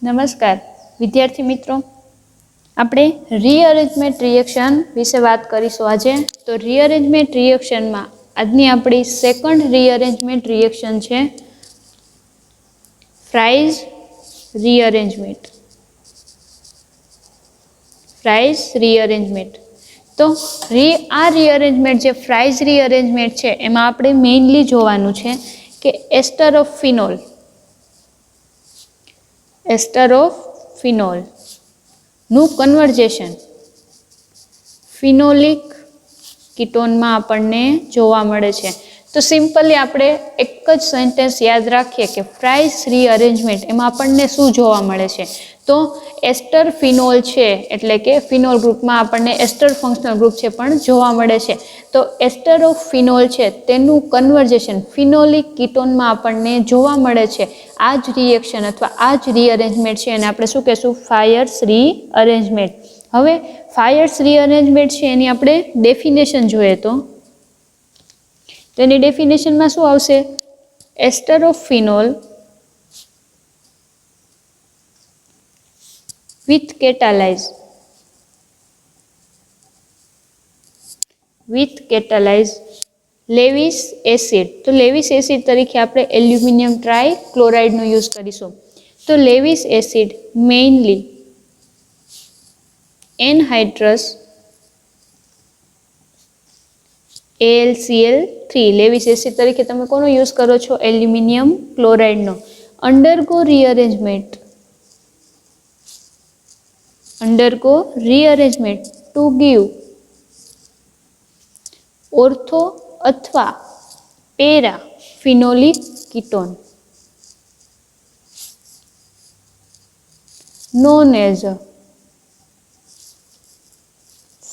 નમસ્કાર વિદ્યાર્થી મિત્રો, આપણે રીઅરેન્જમેન્ટ રિએક્શન વિશે વાત કરીશું આજે. તો રીઅરેન્જમેન્ટ રિએક્શનમાં આજની આપણી સેકન્ડ રીઅરેન્જમેન્ટ રિએક્શન છે ફ્રાઇઝ રીઅરેન્જમેન્ટ. ફ્રાઇઝ રીઅરેન્જમેન્ટ. તો આ રીઅરેન્જમેન્ટ જે ફ્રાઇઝ રીઅરેન્જમેન્ટ છે એમાં આપણે મેઇનલી જોવાનું છે કે એસ્ટર ઓફ ફિનોલ નું કન્વર્જેશન ફિનોલિક કીટોનમાં આપણને જોવા મળે છે. તો સિમ્પલી આપણે એક જ સેન્ટેન્સ યાદ રાખીએ કે ફ્રાઇઝ રીઅરેન્જમેન્ટ એમાં આપણને શું જોવા મળે છે. તો એસ્ટર ફિનોલ છે એટલે કે ફિનોલ ગ્રુપમાં આપણને એસ્ટર ફંક્શનલ ગ્રુપ છે પણ જોવા મળે છે. તો એસ્ટર ઓફ ફિનોલ છે તેનું કન્વર્જેશન ફિનોલિક કીટોનમાં આપણને જોવા મળે છે. આ જ રિએક્શન અથવા આ જ રીઅરેન્જમેન્ટ છે અને આપણે શું કહેશું? ફાયર્સ રીઅરેન્જમેન્ટ. હવે ફાયર્સ રીઅરેન્જમેન્ટ છે એની આપણે ડેફિનેશન જોઈએ તો એની ડેફિનેશનમાં શું આવશે? Ester of phenol with catalyze Lewis acid. તો લેવિસ એસિડ તરીકે આપણે એલ્યુમિનિયમ ટ્રાયક્લોરાઇડનો યુઝ કરીશું. તો Lewis acid mainly anhydrous AlCl3. Lewis acid તરીકે તમે કોનો યુઝ કરો છો? એલ્યુમિનિયમ ક્લોરાઇડનો. Undergo rearrangement to give ortho અથવા para phenolic ketone known as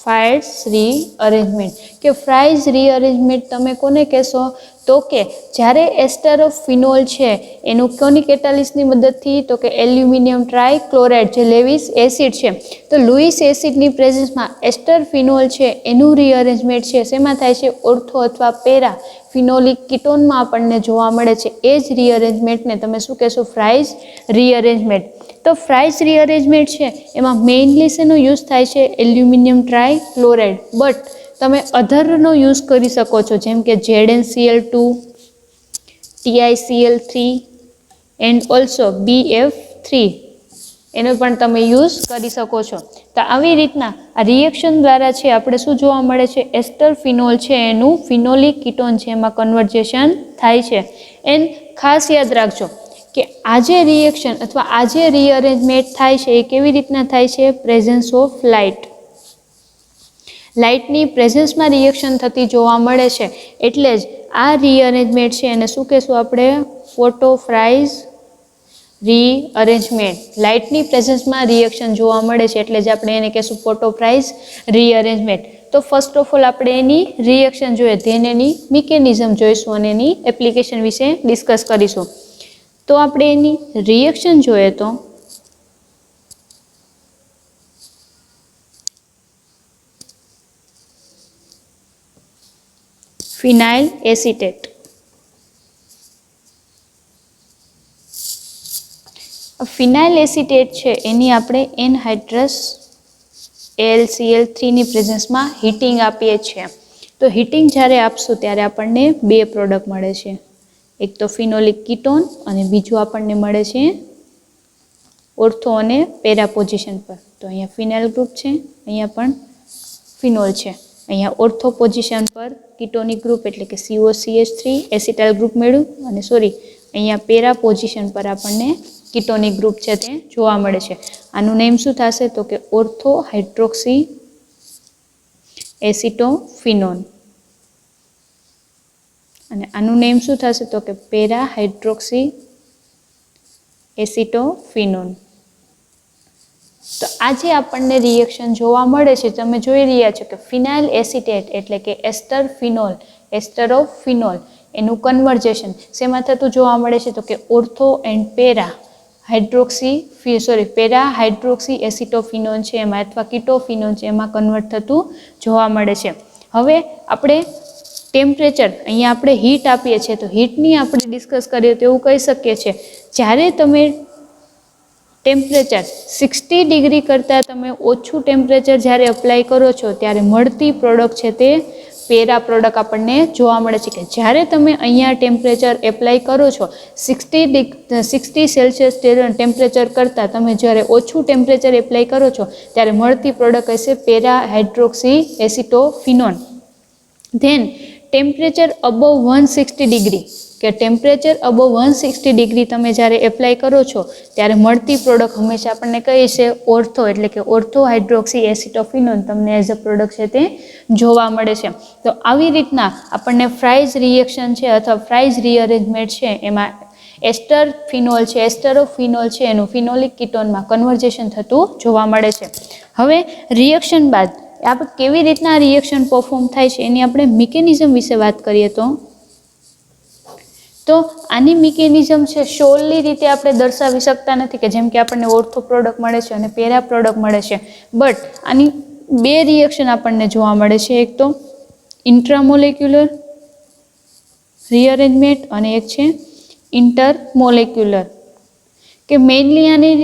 Fries rearrangement. કે ફ્રાઇઝ રીઅરેન્જમેન્ટ તમે કોને કહેશો? તો કે જ્યારે એસ્ટર ઓફ ફિનોલ છે એનું કોની કેટાલિસની મદદથી? તો કે એલ્યુમિનિયમ ટ્રાયક્લોરાઇડ જે લેવિસ એસિડ છે. તો લુઈસ એસિડની પ્રેઝન્સમાં એસ્ટર ફિનોલ છે એનું રીઅરેન્જમેન્ટ છે શેમાં થાય છે? ઓર્થો અથવા પેરા ફિનોલિક કીટોનમાં આપણને જોવા મળે છે. એ જ રીઅરેન્જમેન્ટને તમે શું કહેશો? ફ્રાઇઝ રીઅરેન્જમેન્ટ. તો ફ્રાઇઝ રીઅરેન્જમેન્ટ છે એમાં મેઇનલી શેનો યુઝ થાય છે? એલ્યુમિનિયમ ટ્રાયક્લોરાઇડ. બટ તમે અધરનો યુઝ કરી શકો છો જેમ કે ZnCl2, TiCl3 and also BF3 એનો પણ તમે યુઝ કરી શકો છો. તો આવી રીતના આ રિએક્શન દ્વારા છે આપણે શું જોવા મળે છે? એસ્ટર ફિનોલ છે એનું ફિનોલિક કીટોન છે એમાં કન્વર્જેશન થાય છે. એન્ડ ખાસ યાદ રાખજો કે આ જે રિએક્શન અથવા આ જે રીઅરેન્જમેન્ટ થાય છે એ કેવી રીતના થાય છે? પ્રેઝન્સ ઓફ લાઇટની પ્રેઝન્સમાં રિએક્શન થતી જોવા મળે છે. એટલે જ આ રીઅરેન્જમેન્ટ છે એને શું કહેશું આપણે? ફોટોફ્રાઇઝ રીઅરેન્જમેન્ટ. લાઇટની પ્રેઝન્સમાં રિએક્શન જોવા મળે છે એટલે જ આપણે એને કહેશું ફોટોફ્રાઇઝ રીઅરેન્જમેન્ટ. તો ફર્સ્ટ ઓફ ઓલ આપણે એની રિએક્શન જોઈએ, ધેન એની મિકેનિઝમ જોઈશું અને એની એપ્લિકેશન વિશે ડિસ્કસ કરીશું. તો આપણે એની રિએક્શન જોઈએ તો ફિનાઇલ એસિટેટ. ફિનાઇલ એસિટેટ છે એની આપણે એનહાઇડ્રસ AlCl3 ની પ્રેઝન્સમાં હીટિંગ આપીએ છીએ. તો હીટિંગ જ્યારે આપશું ત્યારે આપણને બે પ્રોડક્ટ મળે છે. એક તો ફિનોલિક કીટોન અને બીજું આપણને મળે છે ઓર્થો અને પેરા પોઝિશન પર. તો અહીંયા ફિનાઇલ ગ્રુપ છે, અહીંયા પણ ફિનોલ છે. અહીંયા ઓર્થો પોઝિશન પર કીટોનિક ગ્રુપ એટલે કે COCH3 એસિટાઇલ ગ્રુપ મળ્યું અને અહીંયા પેરા પોઝિશન પર આપણને કીટોનિક ગ્રુપ છે તે જોવા મળે છે. આનું નેમ શું થશે? તો કે ઓર્થો હાઇડ્રોક્સી એસિટોફિનોન. અને આનું નેમ શું થશે? તો કે પેરા હાઇડ્રોક્સી એસિટોફિનોન. તો આજે આપણને રિએક્શન જોવા મળે છે તમે જોઈ રહ્યા છો કે ફિનાઇલ એસિટેટ એટલે કે એસ્ટર ફિનોલ, એસ્ટર ઓફ ફિનોલ એનું કન્વર્જેશન શેમાં થતું જોવા મળે છે? તો કે ઓર્થો એન્ડ પેરા હાઇડ્રોક્સી એસિટોફિનોન છે એમાં અથવા કીટોફિનોન છે એમાં કન્વર્ટ થતું જોવા મળે છે. હવે આપણે ટેમ્પરેચર અહીંયા આપણે હીટ આપીએ છીએ તો હીટની આપણે ડિસ્કસ કરીએ તો એવું કહી શકીએ છીએ જ્યારે તમે ટેમ્પરેચર 60 ડિગ્રી કરતાં તમે ઓછું ટેમ્પરેચર જ્યારે એપ્લાય કરો છો ત્યારે મળતી પ્રોડક્ટ છે તે પેરા પ્રોડક્ટ આપણને જોવા મળે છે કે જ્યારે તમે અહીંયા ટેમ્પરેચર એપ્લાય કરો છો 60 સેલ્સિયસ ટેમ્પરેચર કરતાં તમે જ્યારે ઓછું ટેમ્પરેચર એપ્લાય કરો છો ત્યારે મળતી પ્રોડક્ટ હશે para hydroxy acetophenone. Then temperature above 160 degree કે ટેમ્પરેચર અબવ 160 ડિગ્રી તમે જ્યારે એપ્લાય કરો છો ત્યારે મળતી પ્રોડક્ટ હંમેશા આપણને કઈ છે ઓર્થો એટલે કે ઓર્થો હાઇડ્રોક્સી એસિટોફિનોન તમને એઝ અ પ્રોડક્ટ છે તે જોવા મળે છે. તો આવી રીતના આપણને ફ્રાઇઝ રિએક્શન છે અથવા ફ્રાઇઝ રીઅરેન્જમેન્ટ છે એમાં એસ્ટર ફિનોલ છે એસ્ટરોફિનોલ છે એનું ફિનોલિક કીટોનમાં કન્વર્ઝેશન થતું જોવા મળે છે. હવે રિએક્શન બાદ આપણે કેવી રીતના રિએક્શન પરફોર્મ થાય છે એની આપણે મિકેનિઝમ વિશે વાત કરીએ તો આની મિકેનિઝમ છે શોર્ટલી રીતે આપણે દર્શાવી શકતા નથી કે જેમ કે આપણને ઓર્થો પ્રોડક્ટ મળે છે અને પેરા પ્રોડક્ટ મળે છે, બટ આની બે રિએક્શન આપણને જોવા મળે છે. એક તો ઇન્ટ્રામોલેક્યુલર રીઅરેન્જમેન્ટ અને એક છે ઇન્ટરમોલેક્યુલર. કે મેઇનલી આની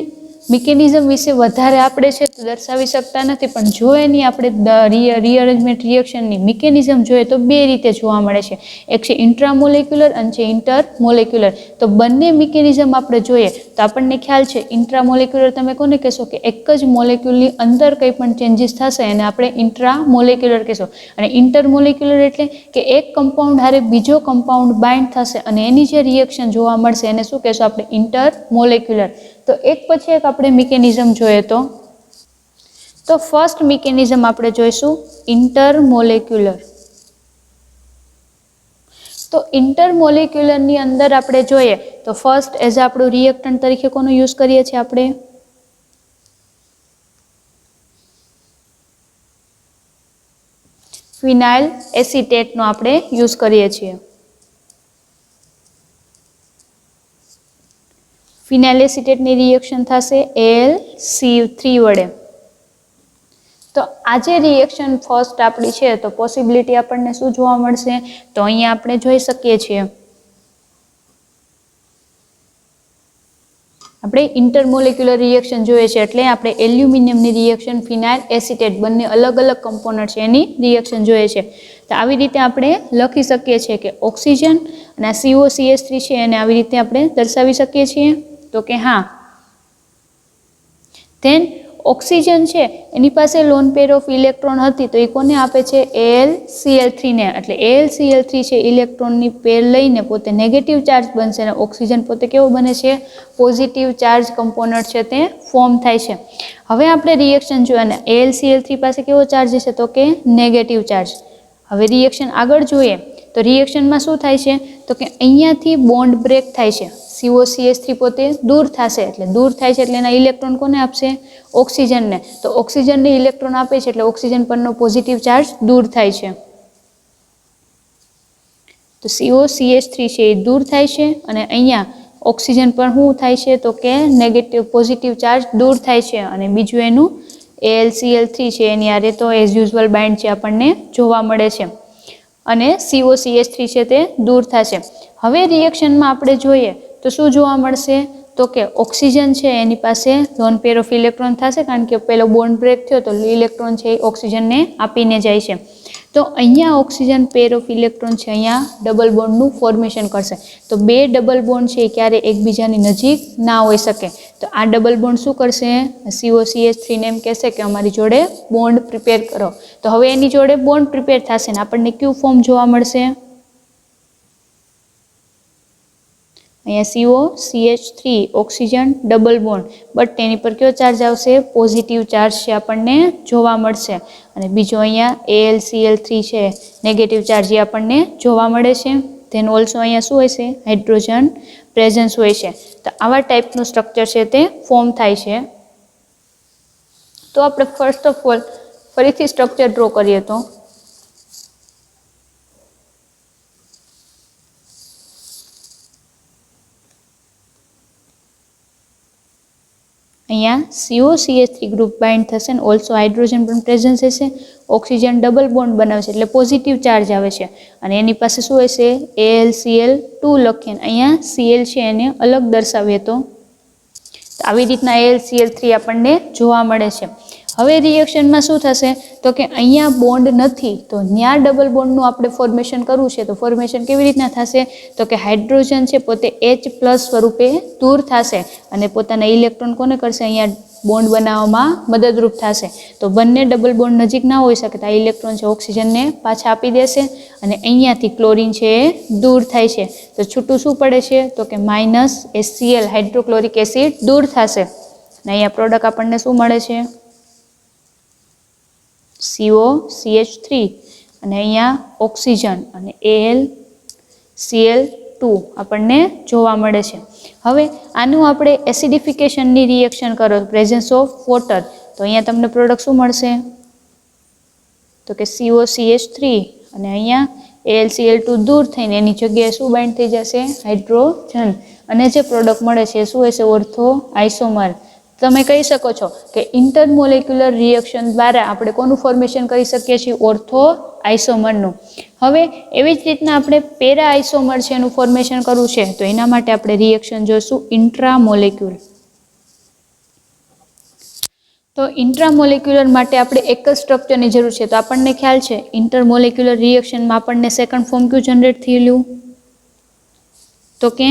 મિકેનિઝમ વિશે વધારે આપણે છે તો દર્શાવી શકતા નથી, પણ જો એની આપણે રીઅરેન્જમેન્ટ રિએક્શનની મિકેનિઝમ જોઈએ તો બે રીતે જોવા મળે છે. એક છે ઇન્ટ્રામોલેક્યુલર અને છે ઇન્ટરમોલેક્યુલર. તો બંને મિકેનિઝમ આપણે જોઈએ તો આપણને ખ્યાલ છે ઇન્ટ્રામોલેક્યુલર તમે કોને કહેશો કે એક જ મોલેક્યુલની અંદર કંઈ પણ ચેન્જીસ થશે એને આપણે ઇન્ટ્રામોલેક્યુલર કહેશો. અને ઇન્ટરમોલેક્યુલર એટલે કે એક કમ્પાઉન્ડ હારે બીજો કમ્પાઉન્ડ બાઇન્ડ થશે અને એની જે રિએક્શન જોવા મળશે એને શું કહેશો આપણે ઇન્ટરમોલેક્યુલર. તો એક પછી એક આપણે મિકેનિઝમ જોઈએ તો ફર્સ્ટ મિકેનિઝમ આપણે જોઈશું ઇન્ટરમોલેક્યુલર. તો ઇન્ટરમોલેક્યુલરની અંદર આપણે જોઈએ તો ફર્સ્ટ એઝ આપણું રિએક્ટન્ટ તરીકે કોનો યુઝ કરીએ છીએ આપણે ફિનાઇલ એસિટેટનો આપણે યુઝ કરીએ છીએ. ફિનાઇલ એસિટેટની રિએક્શન થશે AlCO3 વડે. તો આ જે રિએક્શન ફર્સ્ટ આપણી છે તો પોસિબિલિટી આપણને શું જોવા મળશે તો અહીંયા આપણે જોઈ શકીએ છીએ આપણે ઇન્ટરમોલેક્યુલર રિએક્શન જોઈએ છે એટલે આપણે એલ્યુમિનિયમની રિએક્શન ફિનાઇલ એસિટેટ બંને અલગ અલગ કમ્પોનન્ટ છે એની રિએક્શન જોઈએ છે. તો આવી રીતે આપણે લખી શકીએ છીએ કે ઓક્સિજન અને આ COCH3 છે એને આવી રીતે આપણે દર્શાવી શકીએ છીએ તો કે હા. ધેન ઓક્સિજન છે એની પાસે લોન પેર ઓફ ઇલેક્ટ્રોન હતી તો એ કોને આપે છે AlCl3 ને. એટલે AlCl3 છે ઇલેક્ટ્રોનની પેર લઈને પોતે નેગેટિવ ચાર્જ બનશે અને ઓક્સિજન પોતે કેવો બને છે પોઝિટિવ ચાર્જ કમ્પોનન્ટ છે તે ફોર્મ થાય છે. હવે આપણે રિએક્શન જોઈએ અને AlCl3 પાસે કેવો ચાર્જ છે તો કે નેગેટિવ ચાર્જ. હવે રિએક્શન આગળ જોઈએ તો રિએક્શનમાં શું થાય છે તો કે અહીંયાથી બોન્ડ બ્રેક થાય છે. COCH3 પોતે દૂર થશે એટલે દૂર થાય છે એટલે એના ઇલેક્ટ્રોન કોને આપશે ઓક્સિજનને. તો ઓક્સિજનને ઇલેક્ટ્રોન આપે છે એટલે ઓક્સિજન પરનો પોઝિટિવ ચાર્જ દૂર થાય છે. તો COCH3 છે એ દૂર થાય છે અને અહીંયા ઓક્સિજન પર શું થાય છે તો કે નેગેટિવ પોઝિટિવ ચાર્જ દૂર થાય છે અને બીજું એનું AlCl3 છે એની આરે તો એઝ યુઝ્યુઅલ બાઇન્ડ છે આપણને જોવા મળે છે અને COCH3 છે તે દૂર થશે. હવે રિએક્શનમાં આપણે જોઈએ તો શું જોવા મળશે તો કે ઓક્સિજન છે એની પાસે લોન પેર ઓફ ઇલેક્ટ્રોન થશે કારણ કે પેલો બોન્ડ બ્રેક થયો તો ઇલેક્ટ્રોન છે એ ઓક્સિજનને આપીને જાય છે. તો અહીંયા ઓક્સિજન પેર ઓફ ઇલેક્ટ્રોન છે અહીંયા ડબલ બોન્ડનું ફોર્મેશન કરશે. તો બે ડબલ બોન્ડ છે એ ક્યારે એકબીજાની નજીક ના હોઈ શકે. તો આ ડબલ બોન્ડ શું કરશે COCH3 ને એમ કહેશે કે અમારી જોડે બોન્ડ પ્રિપેર કરો. તો હવે એની જોડે બોન્ડ પ્રિપેર થશે ને આપણને કયું ફોર્મ જોવા મળશે અહીંયા COCH3 oxygen double bond but તેની પર કયો ચાર્જ આવશે પોઝિટિવ ચાર્જ છે આપણને જોવા મળશે અને બીજો અહીંયા AlCl3 છે નેગેટિવ ચાર્જ એ આપણને જોવા મળે છે. ધેન ઓલ્સો અહીંયા શું હોય છે હાઇડ્રોજન પ્રેઝન્સ હોય છે. તો આવા ટાઈપનું સ્ટ્રક્ચર છે તે ફોર્મ થાય છે. તો આપણે ફર્સ્ટ ઓફ ઓલ ફરીથી સ્ટ્રક્ચર ડ્રો કરીએ તો અહીંયા COCH3 ગ્રુપ બાઇન્ડ થશે અને ઓલ્સો હાઇડ્રોજન પણ પ્રેઝન્સ હશે. ઓક્સિજન ડબલ બોન્ડ બનાવશે એટલે પોઝિટિવ ચાર્જ આવે છે અને એની પાસે શું હશે AlCl2 લખીને અહીંયા Cl છે એને અલગ દર્શાવીએ તો તો આવી રીતના AlCl3 આપણને જોવા મળે છે. હવે રિએક્શનમાં શું થશે તો કે અહીંયા બોન્ડ નથી તો ત્યાં ડબલ બોન્ડનું આપણે ફોર્મેશન કરવું છે. તો ફોર્મેશન કેવી રીતના થશે તો કે હાઇડ્રોજન છે પોતે H+ સ્વરૂપે દૂર થશે અને પોતાના ઇલેક્ટ્રોન કોને કરશે અહીંયા બોન્ડ બનાવવામાં મદદરૂપ થશે. તો બંને ડબલ બોન્ડ નજીક ના હોઈ શકે તો આ ઇલેક્ટ્રોન છે ઓક્સિજનને પાછા આપી દેશે અને અહીંયાથી ક્લોરીન છે એ દૂર થાય છે. તો છૂટું શું પડે છે તો કે -HCl હાઇડ્રોક્લોરિક એસિડ દૂર થશે અને અહીંયા પ્રોડક્ટ આપણને શું મળે છે COCH3 અને અહીંયા ઓક્સિજન અને AlCl2 આપણને જોવા મળે છે. હવે આનું આપણે એસિડિફિકેશનની રિએક્શન કરો પ્રેઝન્સ ઓફ વોટર તો અહીંયા તમને પ્રોડક્ટ શું મળશે તો કે COCH3 અને અહીંયા AlCl2 દૂર થઈને એની જગ્યાએ શું બાઇન્ડ થઈ જશે હાઇડ્રોજન અને જે પ્રોડક્ટ મળે છે શું હશે ઓર્થો આઇસોમર. તમે કહી શકો છો કે ઇન્ટરમોલેક્યુલર રિએક્શન દ્વારા આપણે કોનું ફોર્મેશન કરી શકીએ છીએ ઓર્થો આઇસોમરનું. હવે એવી જ રીતના આપણે પેરા આઇસોમર છે એનું ફોર્મેશન કરવું છે તો એના માટે આપણે રિએક્શન જોઈશું ઇન્ટ્રામોલેક્યુલ. તો ઇન્ટ્રામોલેક્યુલર માટે આપણે એક જ સ્ટ્રક્ચરની જરૂર છે. તો આપણને ખ્યાલ છે ઇન્ટરમોલેક્યુલર રિએક્શનમાં આપણને સેકન્ડ ફોર્મ ક્યુ જનરેટ થયેલું તો કે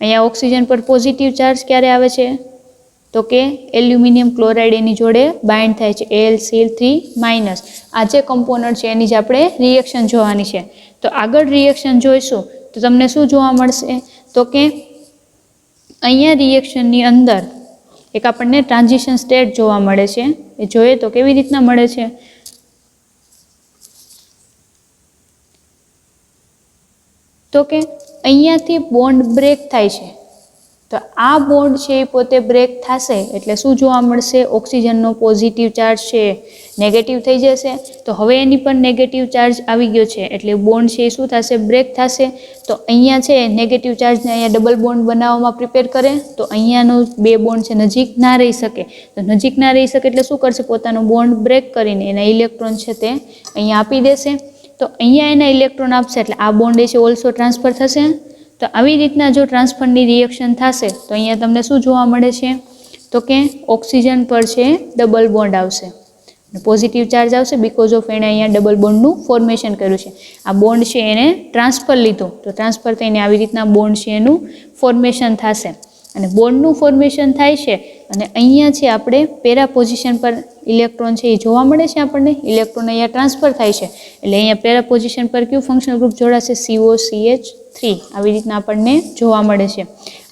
અહીંયા ઓક્સિજન પર પોઝિટિવ ચાર્જ ક્યારે આવે છે તો કે એલ્યુમિનિયમ ક્લોરાઇડ એની જોડે બાઇન્ડ થાય છે AlCl3-. આ જે કમ્પોનન્ટ છે એની જ આપણે રિએક્શન જોવાની છે. તો આગળ રિએક્શન જોઈશું તો તમને શું જોવા મળશે તો કે અહીંયા રિએક્શનની અંદર એક આપણને ટ્રાન્ઝિશન સ્ટેટ જોવા મળે છે. એ જોઈએ તો કેવી રીતના મળે છે તો કે અહીંયાથી બોન્ડ બ્રેક થાય છે તો આ બોન્ડ છે એ પોતે બ્રેક થશે એટલે શું જોવા મળશે ઓક્સિજનનો પોઝિટિવ ચાર્જ છે નેગેટિવ થઈ જશે. તો હવે એની પર નેગેટિવ ચાર્જ આવી ગયો છે એટલે બોન્ડ છે એ શું થશે બ્રેક થશે. તો અહીંયા છે નેગેટિવ ચાર્જને અહીંયા ડબલ બોન્ડ બનાવવામાં પ્રિપેર કરે તો અહીંયાનો બે બોન્ડ છે નજીક ના રહી શકે. તો નજીક ના રહી શકે એટલે શું કરશે પોતાનો બોન્ડ બ્રેક કરીને એના ઇલેક્ટ્રોન છે તે અહીંયા આપી દેશે. તો અહીંયા એના ઇલેક્ટ્રોન આપશે એટલે આ બોન્ડ છે ઓલ્સો ટ્રાન્સફર થશે. તો આવી રીતના જો ટ્રાન્સફરની રિએક્શન થશે તો અહીંયા તમને શું જોવા મળે છે તો કે ઓક્સિજન પર છે ડબલ બોન્ડ આવશે પોઝિટિવ ચાર્જ આવશે બીકોઝ ઓફ એણે અહીંયા ડબલ બોન્ડનું ફોર્મેશન કર્યું છે. આ બોન્ડ છે એને ટ્રાન્સફર લીધો તો ટ્રાન્સફર થઈને આવી રીતના બોન્ડ છે એનું ફોર્મેશન થશે અને બોન્ડનું ફોર્મેશન થાય છે અને અહીંયા છે આપણે પેરા પોઝિશન પર ઇલેક્ટ્રોન છે એ જોવા મળે છે આપણને ઇલેક્ટ્રોન અહીંયા ટ્રાન્સફર થાય છે એટલે અહીંયા પેરા પોઝિશન પર કયું ફંક્શનલ ગ્રુપ જોડાશે COCH3 આવી રીતના આપણને જોવા મળે છે.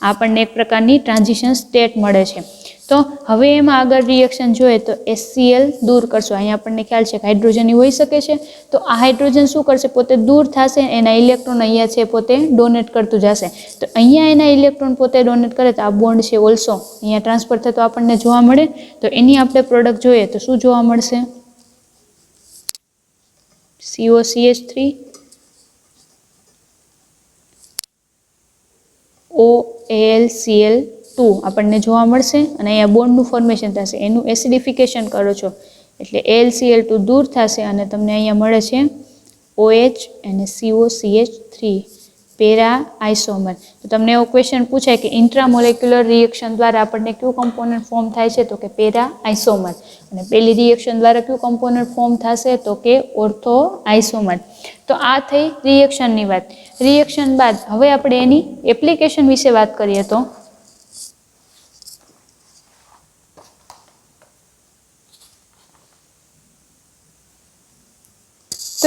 આપણને એક પ્રકારની ટ્રાન્ઝિશન સ્ટેટ મળે છે. તો હવે એમાં આગળ રિએક્શન જોઈએ તો HCl દૂર કરશો. અહીંયા આપણને ખ્યાલ છે કે હાઇડ્રોજન હોઈ શકે છે તો આ હાઇડ્રોજન શું કરશે પોતે દૂર થશે એના ઇલેક્ટ્રોન અહીંયા છે પોતે ડોનેટ કરતું જશે. તો અહીંયા એના ઇલેક્ટ્રોન પોતે ડોનેટ કરે તો આ બોન્ડ છે ઓલ્સો અહીંયા ટ્રાન્સફર થતો આપણને જોવા મળે. તો એની આપણે પ્રોડક્ટ જોઈએ તો શું જોવા મળશે COCH3 OAlCl2 આપણને જોવા મળશે અને અહીંયા બોન્ડનું ફોર્મેશન થશે એનું એસિડિફિકેશન કરો છો એટલે AlCl2 દૂર થશે અને તમને અહીંયા મળે છે OH અને COCH3 પેરા આઇસોમર. તો તમને એવો ક્વેશ્ચન પૂછાય કે ઇન્ટ્રામોલેક્યુલર રિએક્શન દ્વારા આપણને કયું કમ્પોનન્ટ ફોર્મ થાય છે તો કે પેરા આઇસોમર અને પેલી રિએક્શન દ્વારા કયું કમ્પોનન્ટ ફોર્મ થશે તો કે ઓર્થો આઇસોમર. તો આ થઈ રિએક્શનની વાત. રિએક્શન બાદ હવે આપણે એની એપ્લિકેશન વિશે વાત કરીએ તો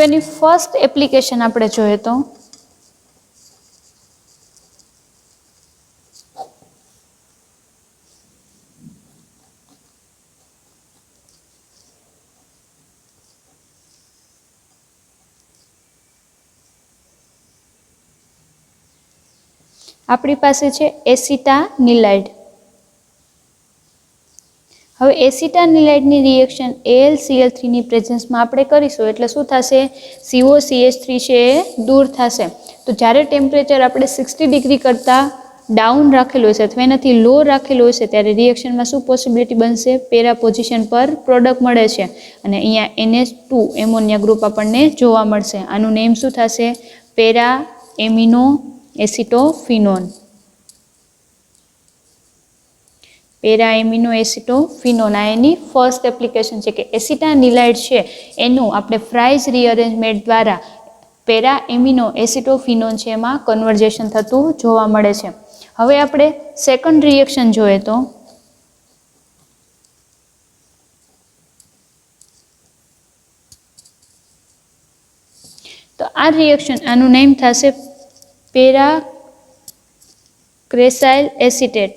એની ફર્સ્ટ એપ્લિકેશન આપણે જોઈએ તો આપણી પાસે છે એસિટાનિલાઇડ. હવે એસિટાનિલાઇડની રિએક્શન AlCl3 ની પ્રેઝન્સમાં આપણે કરીશું એટલે શું થશે COCH3 છે એ દૂર થશે. તો જ્યારે ટેમ્પરેચર આપણે 60 ડિગ્રી કરતાં ડાઉન રાખેલું હશે અથવા એનાથી લો રાખેલું હશે ત્યારે રિએક્શનમાં શું પોસિબિલિટી બનશે પેરા પોઝિશન પર પ્રોડક્ટ મળે છે અને અહીંયા NH2 એમોનિયા ગ્રુપ આપણને જોવા મળશે. આનું નેમ શું થશે પેરા એમિનો એસિટોફિનોન. પેરા એમિનો એસિટોફિનોન આ એની ફર્સ્ટ એપ્લિકેશન છે કે એસિટાનિલાઇડ છે એનું આપણે ફ્રાઇઝ રીઅરેન્જમેન્ટ દ્વારા પેરા એમિનો એસિટોફિનોન છે એમાં કન્વર્ઝેશન થતું જોવા મળે છે. હવે આપણે સેકન્ડ રિએક્શન જોઈએ તો આ રિએક્શન આનું નેમ થશે પેરાક્રેસાઇલ એસિટેટ.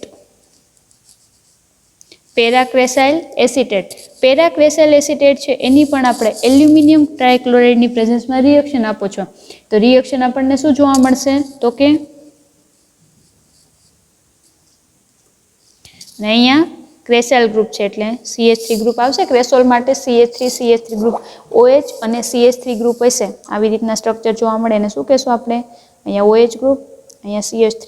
પેરાક્રેસાઇલ એસિટેટ. પેરાક્રેસાઇલ એસિટેટ છે એની પણ આપણે એલ્યુમિનિયમ ટ્રાયક્લોરાઇડની પ્રેઝન્સમાં રિએક્શન આપો છો તો રિએક્શન આપણને શું જોવા મળશે તો કે અહીંયા ક્રેસાઇલ ગ્રુપ છે એટલે CH3 ગ્રુપ આવશે. ક્રેસોલ માટે CH3 ગ્રુપ OH અને CH3 ગ્રુપ હશે. આવી રીતના સ્ટ્રક્ચર જોવા મળે એને શું કહેશું આપણે? અહીંયા OH ગ્રુપ, અહીંયા CH3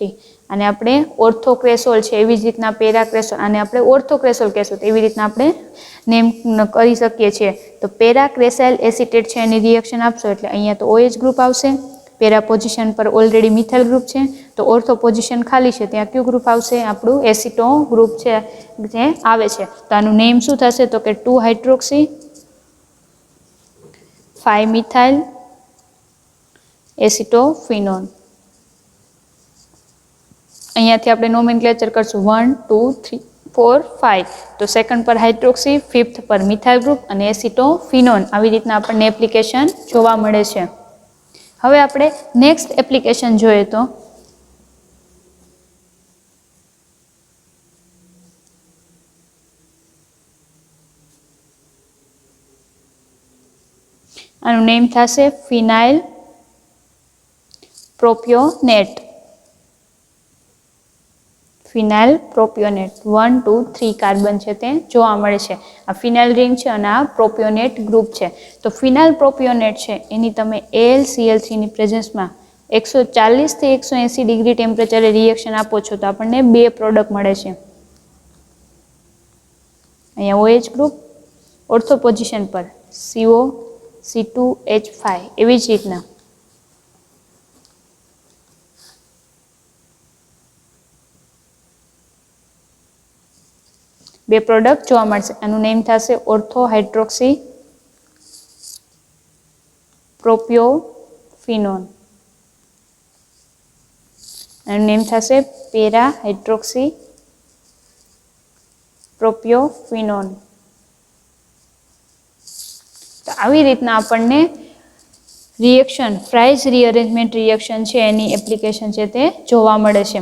અને આપણે ઓર્થોક્રેસોલ છે એવી જ રીતના પેરાક્રેસોલ અને આપણે ઓર્થોક્રેસોલ કહેશું તો એવી રીતના આપણે નેમ કરી શકીએ છીએ. તો પેરાક્રેસાઇલ એસિટેટ છે એની રિએક્શન આપશો એટલે અહીંયા તો OH ગ્રુપ આવશે. પેરા પોઝિશન પર ઓલરેડી મિથાઇલ ગ્રુપ છે તો ઓર્થો પોઝિશન ખાલી છે ત્યાં કયું ગ્રુપ આવશે? આપણું એસિટો ગ્રુપ છે જે આવે છે. તો આનું નેમ શું થશે તો કે 2 હાઇડ્રોક્સી 5 મિથાઇલ એસિટોફિનોન. અહીંયાથી આપણે નોમેનક્લેચર કરશું 1 2 3 4 5 તો સેકન્ડ પર હાઇડ્રોક્સી, ફિફ્થ પર મિથાઇલ ગ્રુપ અને એસિટોફિનોન આવી રીતના આપણને એપ્લિકેશન જોવા મળે છે. હવે આપણે નેક્સ્ટ એપ્લિકેશન જોઈએ તો આનું નેમ થશે ફિનાઇલ પ્રોપિયોનેટ. ફિનાઇલ પ્રોપિયોનેટ 1 2 3 કાર્બન છે તે જોવા મળે છે. આ ફિનાઇલ રિંગ છે અને આ પ્રોપિયોનેટ ગ્રુપ છે. તો ફિનાઇલ પ્રોપિયોનેટ છે એની તમે AlCl3 ની પ્રેઝન્સમાં 140 થી 180 ડિગ્રી ટેમ્પરેચરે રિએક્શન આપો છો તો આપણને બે પ્રોડક્ટ મળે છે. અહીંયા OH ગ્રુપ ઓર્થો પોઝિશન પર CO C2H5 એવી જ રીતના બે પ્રોડક્ટ જોવા મળશે. આનું નેમ થશે ઓર્થો હાઇડ્રોક્સી પ્રોપિયોફિનોન. આનું નેમ થશે પેરા હાઇડ્રોક્સી પ્રોપિયોફિનોન. તો આવી રીતના આપણને રિએક્શન ફ્રાઇઝ રીઅરેન્જમેન્ટ રિએક્શન છે એની એપ્લિકેશન છે તે જોવા મળે છે.